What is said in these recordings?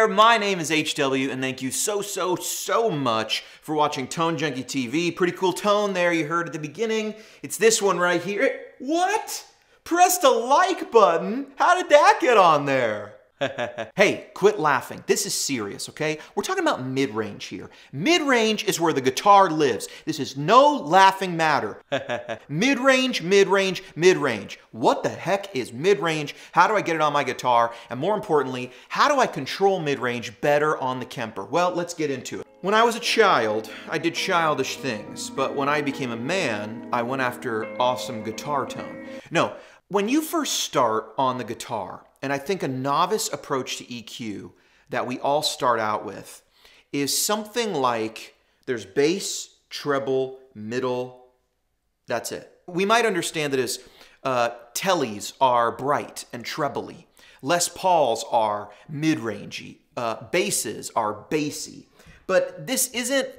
there, my name is HW, and thank you so much for watching Tone Junkie TV. Pretty cool tone there you heard at the beginning. It's this one right here. What? Press the like button? How did that get on there? Hey, quit laughing. This is serious, okay? We're talking about mid-range here. Mid-range is where the guitar lives. This is no laughing matter. Mid-range, mid-range, mid-range. What the heck is mid-range? How do I get it on my guitar? And more importantly, how do I control mid-range better on the Kemper? Well, let's get into it. When I was a child, I did childish things, but when I became a man, I went after awesome guitar tone. No, when you first start on the guitar, and I think a novice approach to EQ that we all start out with is something like there's bass, treble, middle, that's it. We might understand that as tellies are bright and trebly, Les Pauls are mid-rangey, basses are bassy. But this isn't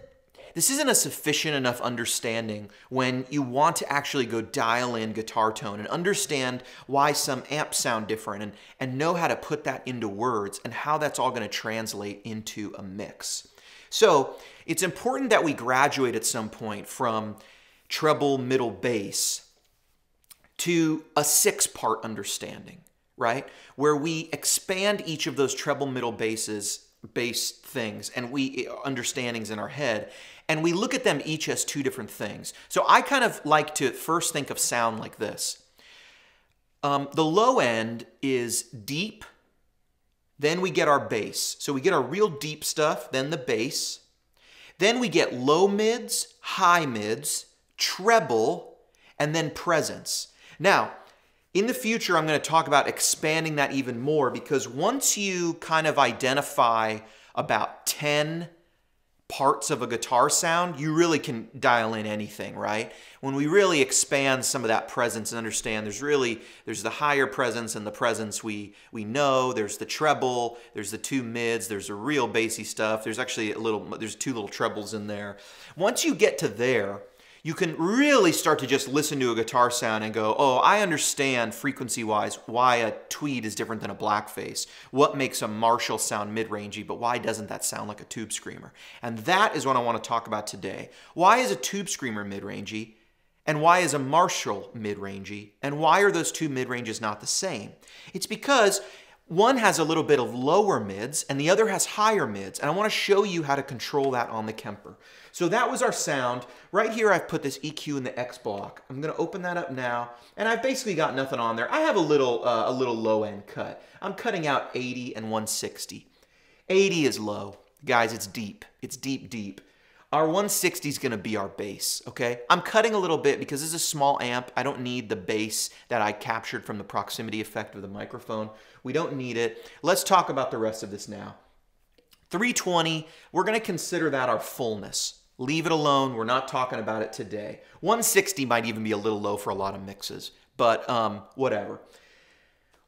a sufficient enough understanding when you want to actually go dial in guitar tone and understand why some amps sound different and know how to put that into words and how that's all going to translate into a mix. So it's important that we graduate at some point from treble, middle, bass to a six-part understanding, right? Where we expand each of those treble, middle, bass things and understandings in our head, and we look at them each as two different things. So I kind of like to first think of sound like this. The low end is deep, then we get our bass. So we get our real deep stuff, then the bass. Then we get low mids, high mids, treble, and then presence. Now, in the future, I'm going to talk about expanding that even more, because once you kind of identify about 10 parts of a guitar sound, you really can dial in anything, right? When we really expand some of that presence and understand there's the higher presence and the presence we know, there's the treble, there's the two mids, there's the real bassy stuff, there's actually there's two little trebles in there. Once you get to there, you can really start to just listen to a guitar sound and go, oh, I understand frequency-wise why a tweed is different than a blackface. What makes a Marshall sound mid-rangey, but why doesn't that sound like a tube screamer? And that is what I want to talk about today. Why is a tube screamer mid-rangey? And why is a Marshall mid-rangey? And why are those two mid-ranges not the same? It's because one has a little bit of lower mids and the other has higher mids. And I want to show you how to control that on the Kemper. So that was our sound. Right here I've put this EQ in the X block. I'm going to open that up now, and I've basically got nothing on there. I have a little low end cut. I'm cutting out 80 and 160. 80 is low. Guys, it's deep. It's deep, deep. Our 160 is going to be our bass, okay? I'm cutting a little bit because this is a small amp. I don't need the bass that I captured from the proximity effect of the microphone. We don't need it. Let's talk about the rest of this now. 320, we're going to consider that our fullness. Leave it alone. We're not talking about it today. 160 might even be a little low for a lot of mixes, but whatever.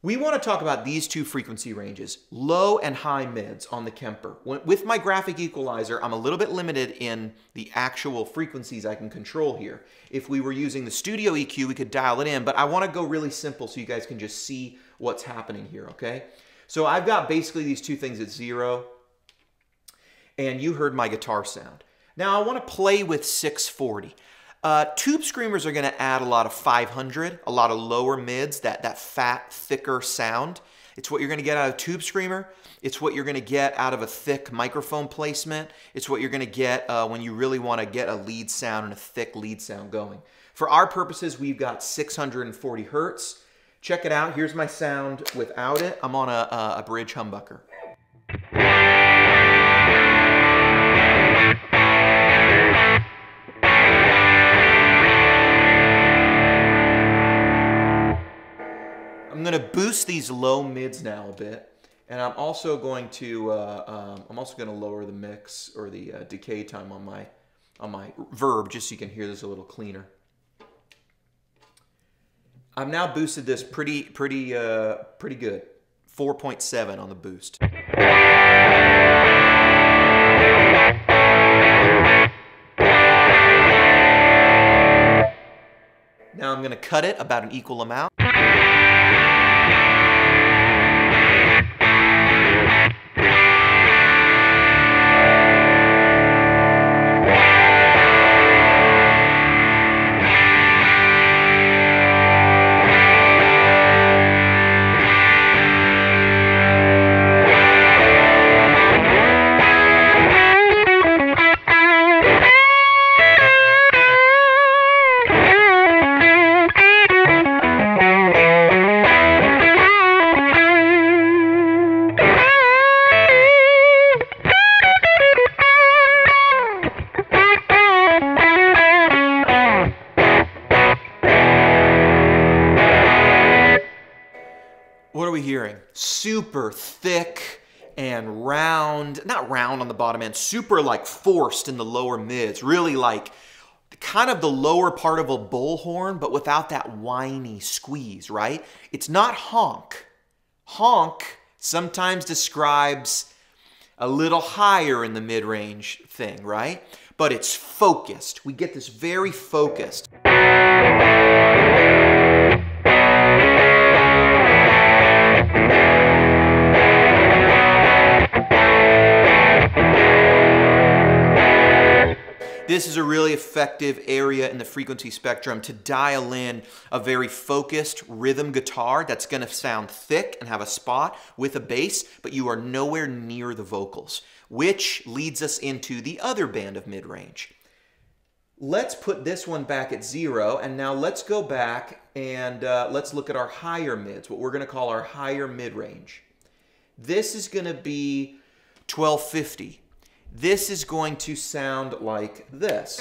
We want to talk about these two frequency ranges, low and high mids on the Kemper. With my graphic equalizer, I'm a little bit limited in the actual frequencies I can control here. If we were using the studio EQ, we could dial it in, but I want to go really simple so you guys can just see what's happening here, okay? So I've got basically these two things at 0, and you heard my guitar sound. Now I want to play with 640. Tube screamers are going to add a lot of 500, a lot of lower mids, that fat, thicker sound. It's what you're going to get out of a tube screamer. It's what you're going to get out of a thick microphone placement. It's what you're going to get when you really want to get a lead sound and a thick lead sound going. For our purposes, we've got 640 hertz. Check it out. Here's my sound without it. I'm on a bridge humbucker. I'm going to boost these low mids now a bit, and I'm also going to lower the mix or the decay time on my verb just so you can hear this a little cleaner. I've now boosted this pretty good. 4.7 on the boost. Now I'm going to cut it about an equal amount. we hearing? Super thick and round, not round on the bottom end, super like forced in the lower mids, really like kind of the lower part of a bullhorn, but without that whiny squeeze, right? It's not honk. Honk sometimes describes a little higher in the mid-range thing, right? But it's focused. We get this very focused. This is a really effective area in the frequency spectrum to dial in a very focused rhythm guitar that's going to sound thick and have a spot with a bass, but you are nowhere near the vocals, which leads us into the other band of mid-range. Let's put this one back at 0, and now let's go back and let's look at our higher mids, what we're going to call our higher mid-range. This is going to be 1250. This is going to sound like this.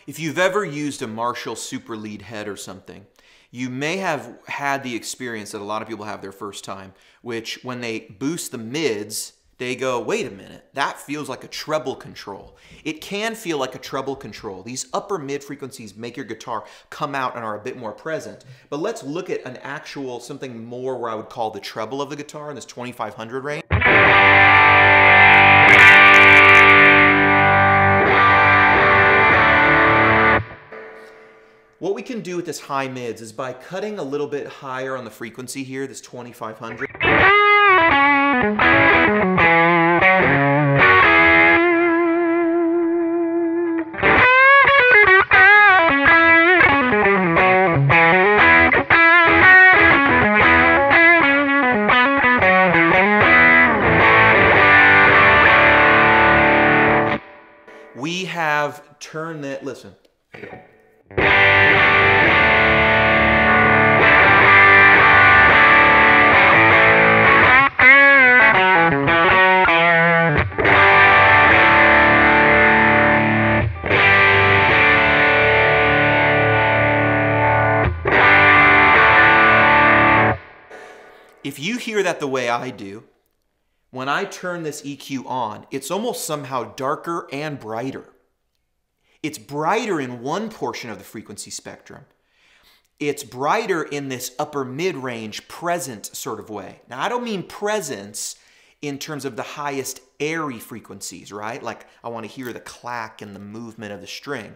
If you've ever used a Marshall Super Lead head or something, you may have had the experience that a lot of people have their first time, which when they boost the mids, they go, wait a minute, that feels like a treble control. It can feel like a treble control. These upper mid frequencies make your guitar come out and are a bit more present. But let's look at an actual, something more where I would call the treble of the guitar in this 2500 range. What we can do with this high mids is by cutting a little bit higher on the frequency here, this 2500. We have turned that, listen. If you hear that the way I do, when I turn this EQ on, it's almost somehow darker and brighter. It's brighter in one portion of the frequency spectrum. It's brighter in this upper mid-range present sort of way. Now, I don't mean presence in terms of the highest airy frequencies, right? Like I want to hear the clack and the movement of the string.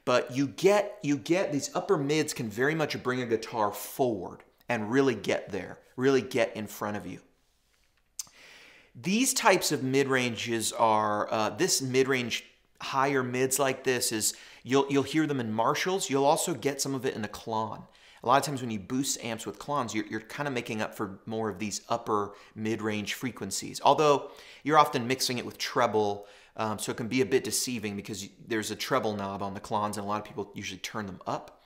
But you get these upper mids can very much bring a guitar forward and really get there, really get in front of you. These types of mid-ranges are, this mid-range higher mids like this is, you'll hear them in Marshalls. You'll also get some of it in a Klon. A lot of times when you boost amps with Klons, you're kind of making up for more of these upper mid-range frequencies. Although you're often mixing it with treble, so it can be a bit deceiving because there's a treble knob on the Klons and a lot of people usually turn them up.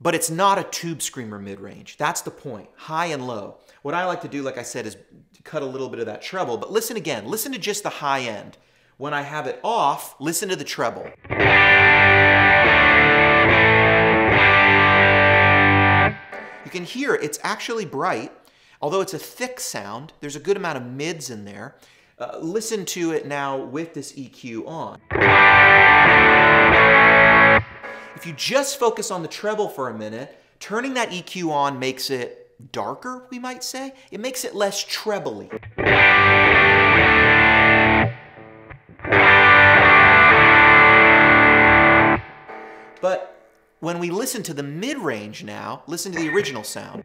But it's not a tube screamer mid-range. That's the point, high and low. What I like to do, like I said, is cut a little bit of that treble, but listen again, listen to just the high end. When I have it off, listen to the treble. You can hear it's actually bright, although it's a thick sound. There's a good amount of mids in there. Listen to it now with this EQ on. If you just focus on the treble for a minute, turning that EQ on makes it darker, we might say. It makes it less trebly. But when we listen to the mid-range now, listen to the original sound.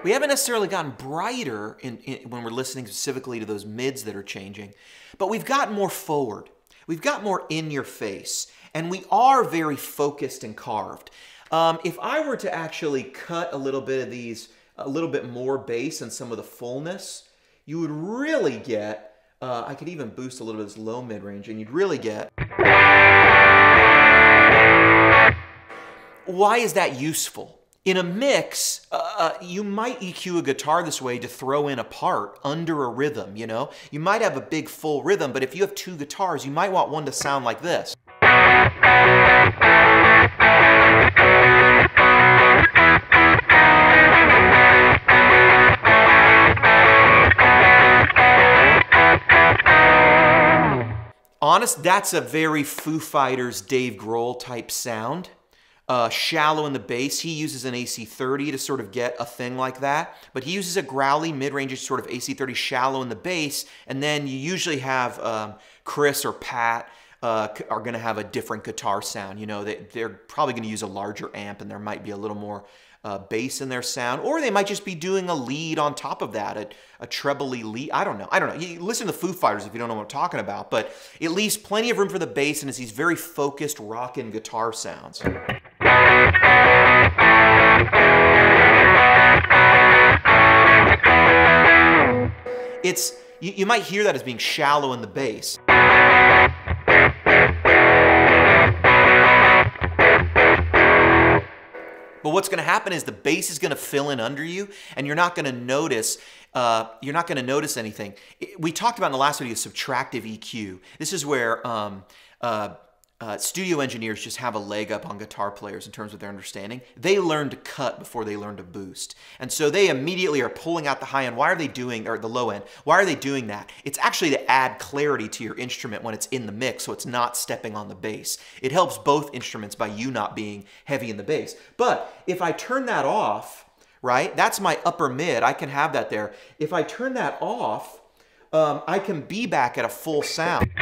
We haven't necessarily gotten brighter when we're listening specifically to those mids that are changing, but we've gotten more forward. We've got more in your face, and we are very focused and carved. If I were to actually cut a little bit of these, a little bit more bass and some of the fullness, you would really get, I could even boost a little bit of this low mid-range, and you'd really get. Why is that useful? In a mix, you might EQ a guitar this way to throw in a part under a rhythm, you know? You might have a big full rhythm, but if you have two guitars, you might want one to sound like this. Honest, that's a very Foo Fighters, Dave Grohl type sound. Shallow in the bass. He uses an AC30 to sort of get a thing like that, but he uses a growly mid-range sort of AC30 shallow in the bass, and then you usually have Chris or Pat are going to have a different guitar sound. You know, they're probably going to use a larger amp, and there might be a little more bass in their sound, or they might just be doing a lead on top of that, a trebly lead. I don't know. You listen to the Foo Fighters if you don't know what I'm talking about, but it leaves plenty of room for the bass, and it's these very focused rockin' guitar sounds. You might hear that as being shallow in the bass. But what's going to happen is the bass is going to fill in under you, and you're not going to notice. Anything. We talked about in the last video subtractive EQ. This is where studio engineers just have a leg up on guitar players in terms of their understanding. They learn to cut before they learn to boost. And so they immediately are pulling out the high end. Why are they doing, or the low end? Why are they doing that? It's actually to add clarity to your instrument when it's in the mix, so it's not stepping on the bass. It helps both instruments by you not being heavy in the bass. But if I turn that off, right, that's my upper mid. I can have that there. If I turn that off, I can be back at a full sound.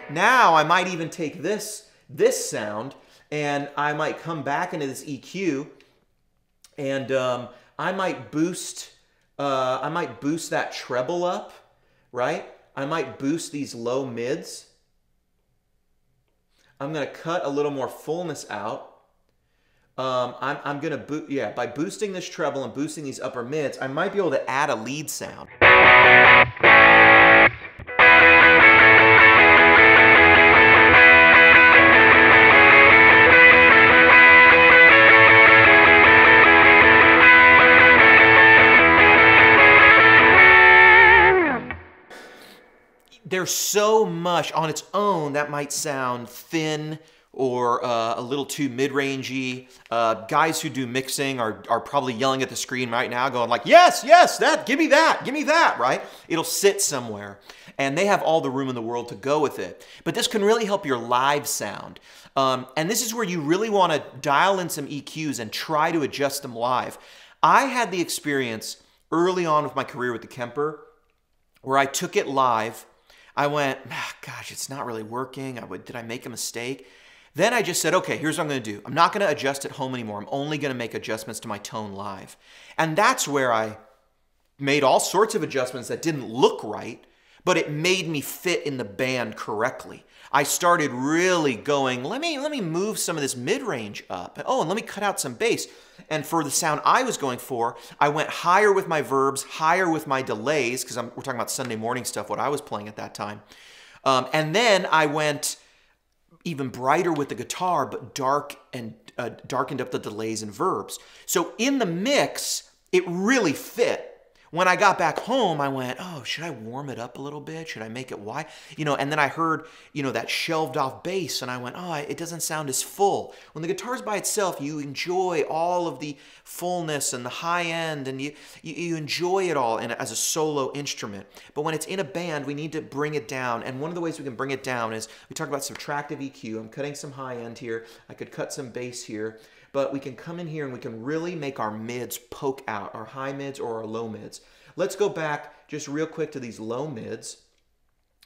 Now I might even take this sound, and I might come back into this EQ, and I might boost that treble up, right? I might boost these low mids. I'm gonna cut a little more fullness out. I'm gonna by boosting this treble and boosting these upper mids, I might be able to add a lead sound. There's so much on its own that might sound thin or a little too mid-rangey. Guys who do mixing are probably yelling at the screen right now going like, yes, give me that, right? It'll sit somewhere. And they have all the room in the world to go with it. But this can really help your live sound. And this is where you really want to dial in some EQs and try to adjust them live. I had the experience early on with my career with the Kemper where I took it live. I went, gosh, it's not really working. Did I make a mistake? Then I just said, okay, here's what I'm going to do. I'm not going to adjust at home anymore. I'm only going to make adjustments to my tone live. And that's where I made all sorts of adjustments that didn't look right, but it made me fit in the band correctly. I started really going, let me move some of this mid-range up. Oh, and let me cut out some bass. And for the sound I was going for, I went higher with my verbs, higher with my delays, because we're talking about Sunday morning stuff, what I was playing at that time. And then I went even brighter with the guitar, but darkened up the delays and verbs. So in the mix, it really fit. When I got back home, I went, oh, should I warm it up a little bit? Should I make it wide? You know, and then I heard, you know, that shelved off bass, and I went, oh, it doesn't sound as full. When the guitar's by itself, you enjoy all of the fullness and the high end, and you enjoy it all as a solo instrument. But when it's in a band, we need to bring it down, and one of the ways we can bring it down is, we talk about subtractive EQ. I'm cutting some high end here. I could cut some bass here. But we can come in here and we can really make our mids poke out, our high mids or our low mids. Let's go back just real quick to these low mids.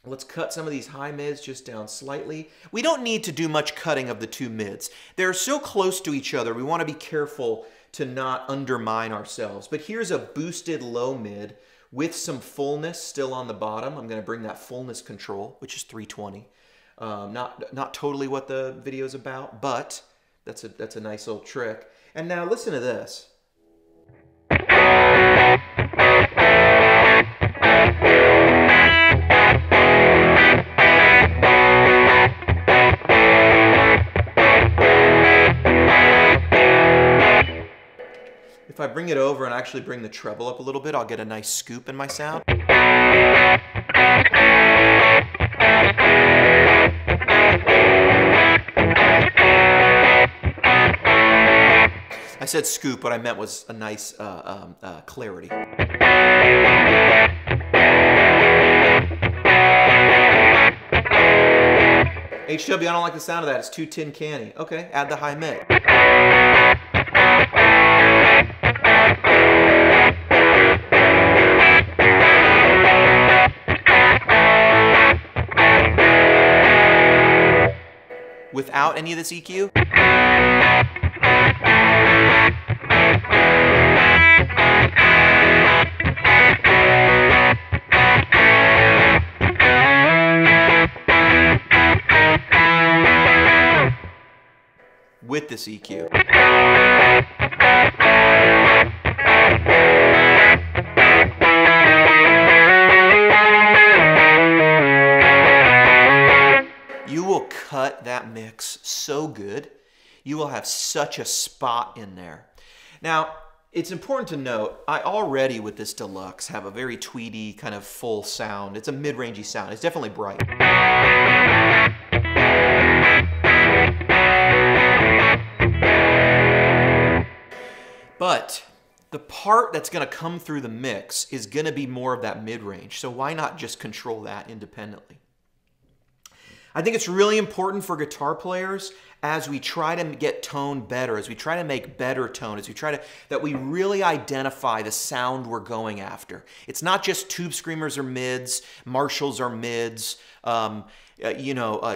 Let's cut some of these high mids just down slightly. We don't need to do much cutting of the two mids. They're so close to each other, we want to be careful to not undermine ourselves. But here's a boosted low mid with some fullness still on the bottom. I'm going to bring that fullness control, which is 320. Not totally what the video's about, but that's a nice little trick. And now listen to this. If I bring it over and actually bring the treble up a little bit, I'll get a nice scoop in my sound. I said scoop, what I meant was a nice clarity. HW, I don't like the sound of that. It's too tin canny. Okay, add the high mid. Without any of this EQ. With this EQ. You will cut that mix so good. You will have such a spot in there. Now, it's important to note, I already with this deluxe have a very tweedy kind of full sound. It's a mid-rangey sound. It's definitely bright. But the part that's going to come through the mix is going to be more of that mid-range. So why not just control that independently? I think it's really important for guitar players as we try to get tone better, as we try to make better tone, as we try to, that we really identify the sound we're going after. It's not just tube screamers or mids, Marshalls are mids,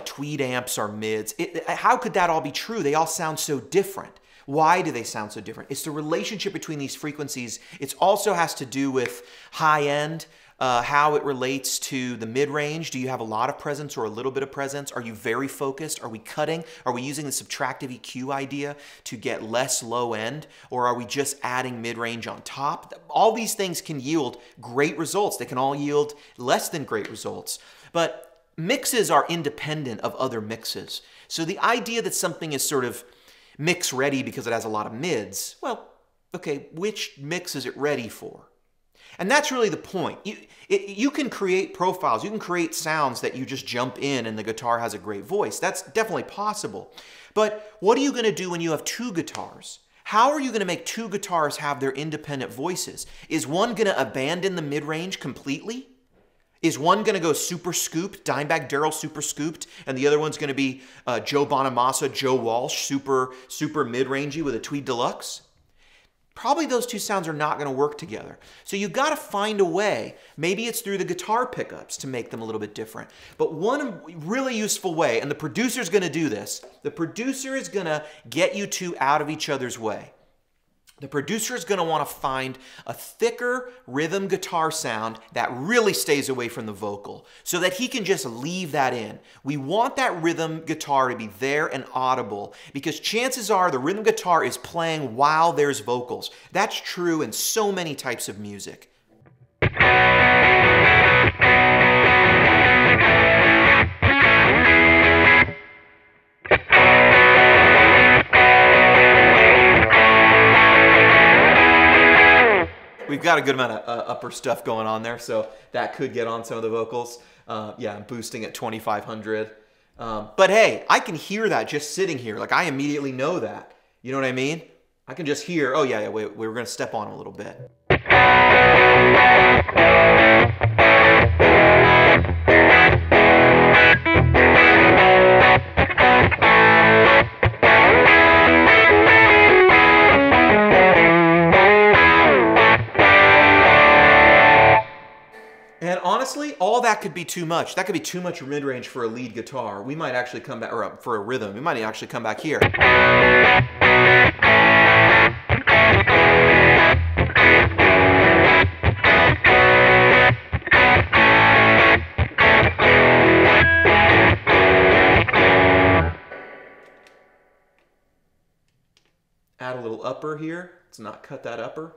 tweed amps are mids. How could that all be true? They all sound so different. Why do they sound so different? It's the relationship between these frequencies. It also has to do with high end, how it relates to the mid-range. Do you have a lot of presence or a little bit of presence? Are you very focused? Are we cutting? Are we using the subtractive EQ idea to get less low end? Or are we just adding mid-range on top? All these things can yield great results. They can all yield less than great results. But mixes are independent of other mixes. So the idea that something is sort of mix ready because it has a lot of mids, well, okay, which mix is it ready for? And that's really the point. You can create profiles, you can create sounds that you just jump in and the guitar has a great voice. That's definitely possible. But what are you going to do when you have two guitars? How are you going to make two guitars have their independent voices? Is one going to abandon the mid-range completely? Is one going to go super scooped, Dimebag Darrell super scooped, and the other one's going to be Joe Bonamassa, Joe Walsh, super mid-rangey with a Tweed Deluxe? Probably those two sounds are not going to work together. So you've got to find a way. Maybe it's through the guitar pickups to make them a little bit different. But one really useful way, and the producer's going to do this, the producer is going to get you two out of each other's way. The producer is going to want to find a thicker rhythm guitar sound that really stays away from the vocal so that he can just leave that in. We want that rhythm guitar to be there and audible because chances are the rhythm guitar is playing while there's vocals. That's true in so many types of music. We've got a good amount of upper stuff going on there, so that could get on some of the vocals. Yeah, I'm boosting at 2500. But hey, I can hear that just sitting here. Like, I immediately know that. You know what I mean? I can just hear, oh yeah, we were going to step on a little bit. Honestly, all all that could be too much. That could be too much mid-range for a lead guitar. We might actually come back, or for a rhythm, we might actually come back here. Add a little upper here. Let's not cut that upper.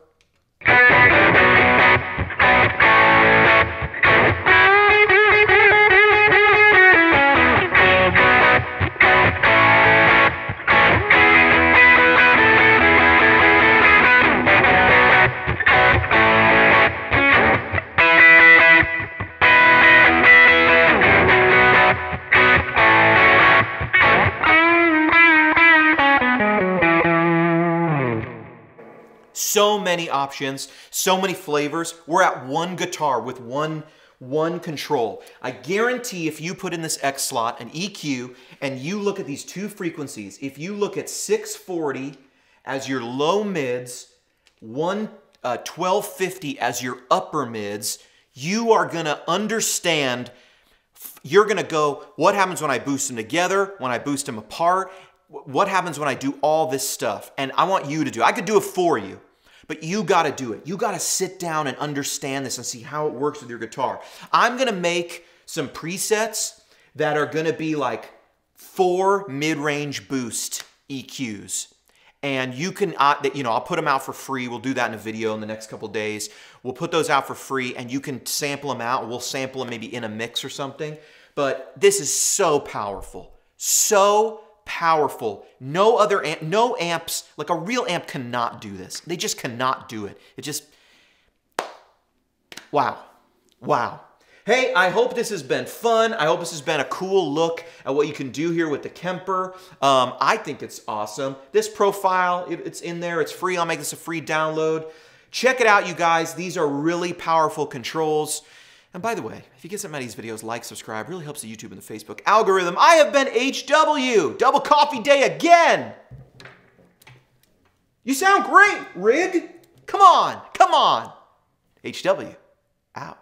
So many options, so many flavors. We're at one guitar with one control. I guarantee if you put in this X slot, an EQ, and you look at these two frequencies, if you look at 640 as your low mids, 1250 as your upper mids, you are gonna understand, you're gonna go, what happens when I boost them together, when I boost them apart, what happens when I do all this stuff? And I want you to do it. I could do it for you. But you gotta do it. You gotta sit down and understand this and see how it works with your guitar. I'm gonna make some presets that are gonna be like 4 mid-range boost EQs. And you can, I'll put them out for free. We'll do that in a video in the next couple days. We'll put those out for free and you can sample them out. We'll sample them maybe in a mix or something. But this is so powerful. So powerful. No other amp, no amps, like a real amp cannot do this. They just cannot do it. It just, wow. Wow. Hey, I hope this has been fun. I hope this has been a cool look at what you can do here with the Kemper. I think it's awesome. This profile, it's in there. It's free. I'll make this a free download. Check it out, you guys. These are really powerful controls. And by the way, if you get some of these videos, like, subscribe, really helps the YouTube and the Facebook algorithm. I have been HW, Double Coffee Day again. You sound great, Rig. Come on, come on. HW, out.